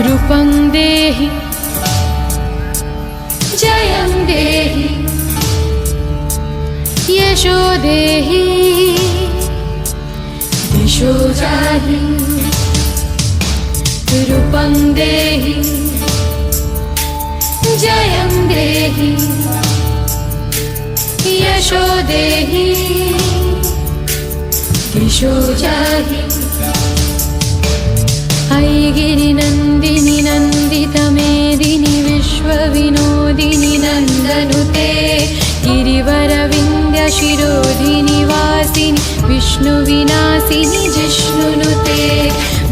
रूपं देहि जयं देहि यशो देहि दिशो जाहि रूपं देहि जयं देहि यशो देहि दिशो जाहि ऐगिरिनन्दिनि नन्दितमेदिनि विश्वविनोदिनि नन्दनुते गिरिवरविन्द्यशिरोधिनि वासिनि विष्णुविनाशिनि जिष्णुनुते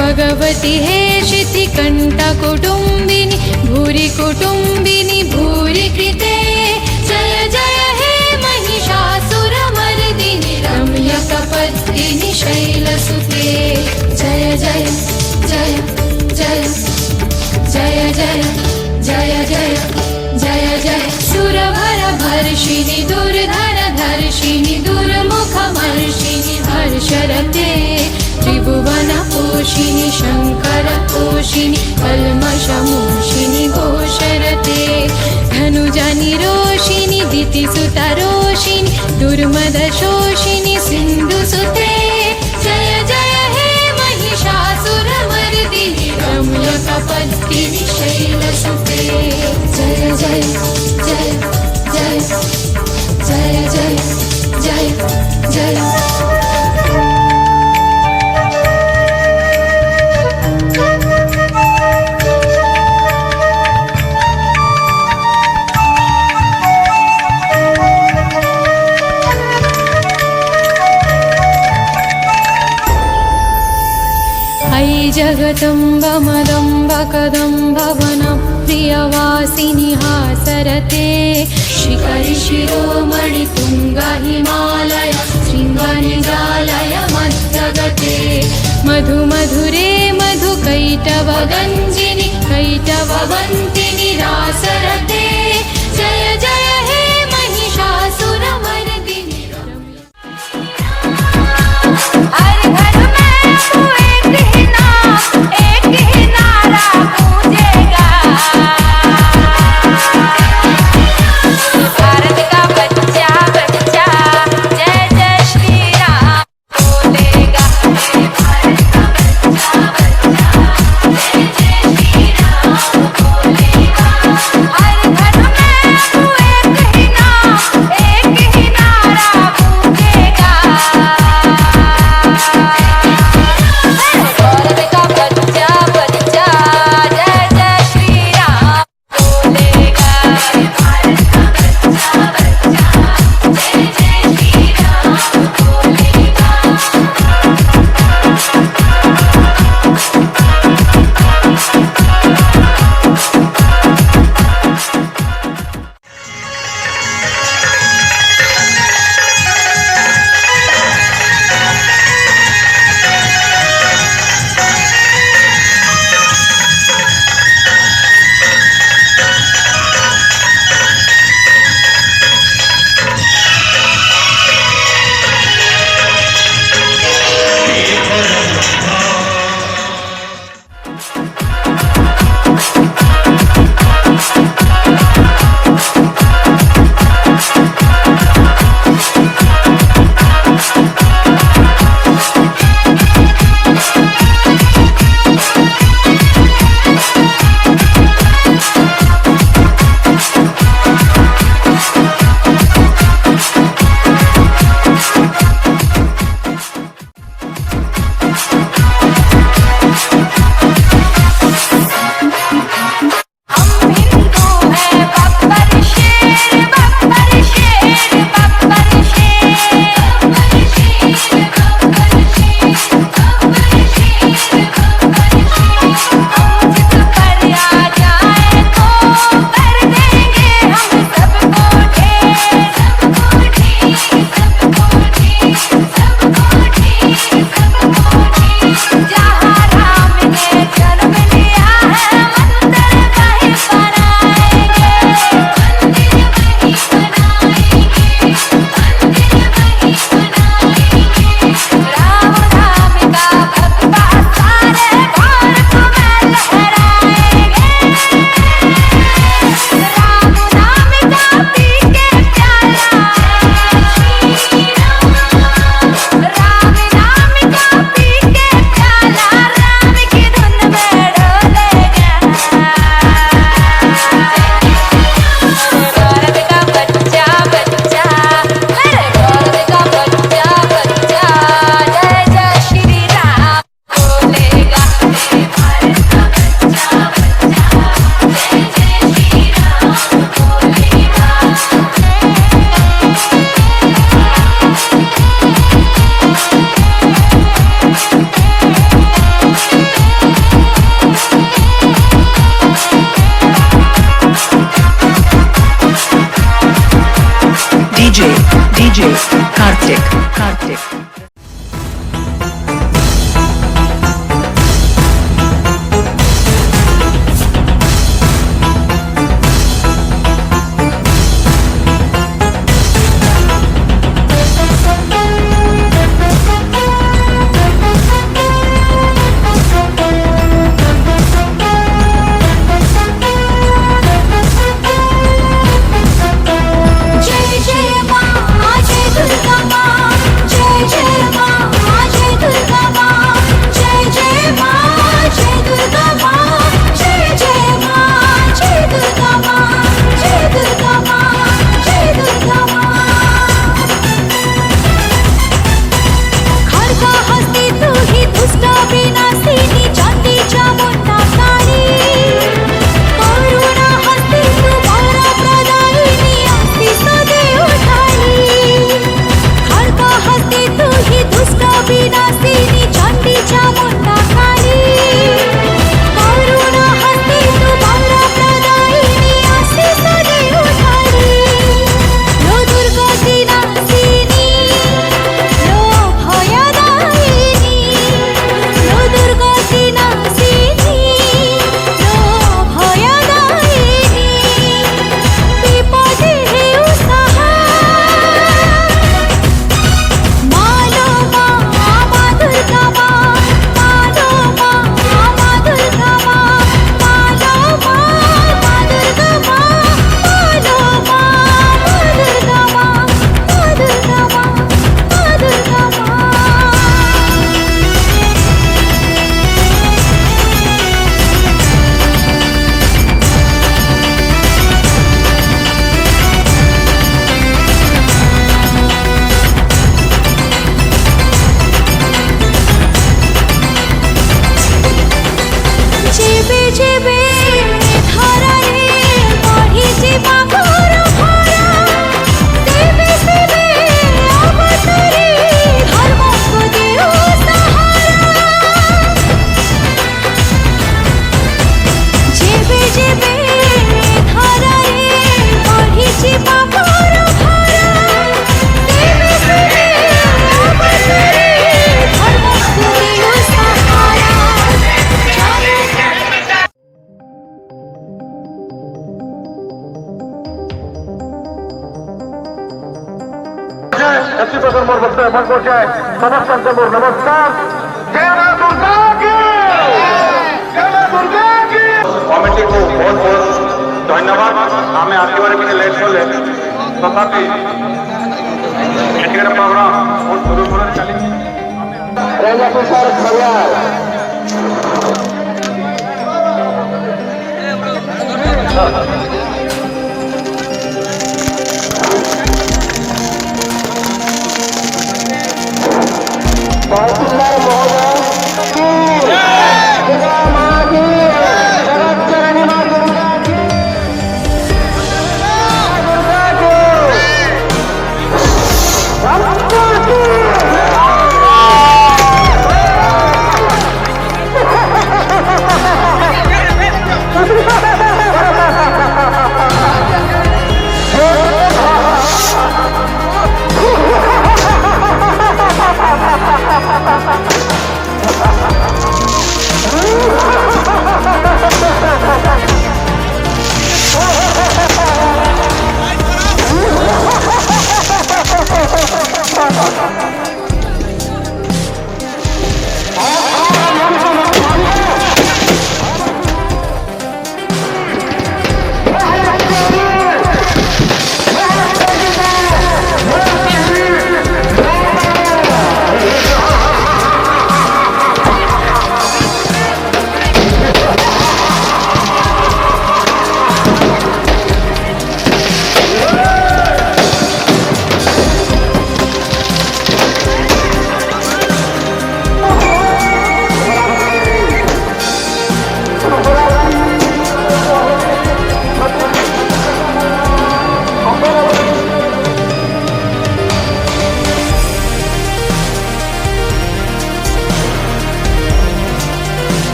भगवति हेशितिकण्ठकुटुम्बिनि भूरि कुटुम्बिनि भूरि कृते जय जय हे महिषासुरमर्दिनि रम्यकपर्दिनि शैलसुते जय जय जय जय जय जय जय जय जय जय सुरभरभर्षिणि दुर्धरधर्षिणि दुर्मुखमर्षिणि हर्षरते त्रिभुवनपोषिणि शङ्करतोषिणि कल्मषमोषिणि घोषरते धनुजनिरोषिणि दितिसुतरोषिणि दुर्मदशोषिणि सिन्धुसुते जय जय हे महिषासुरमर्दिनि रम्यकपर्दिनि शैलसुते जय जय जय जय जय जय जय जय जगदम्ब मदम्ब कदम्ब वनप्रियवासिनि हासरते शिखरि शिरोमणि तुङ्ग हिमालय शृङ्गनिजालय मध्यगते मधु मधुरे मधु कैटवगञ्जिनि कैटववन्तिनि रासरते जय जय हे महिषासुरमर्दिनि हर घर में एक ही नारा गूंजेगा भारत का बच्चा बच्चा जय जय श्री राम बोलेगा भारत का बच्चा बच्चा जय जय श्री राम बोलेगा हर ব্যক্তি প্রজন্মর বক্তব্য মন পর্যায়ে সমস্ত নমস্কার। जय मां दुर्गा की, जय मां दुर्गा की। कमिटी को बहुत बहुत धन्यवाद। आम आसबार के लेट कले तथापि प्रोग्राम बहुत सुरु चली।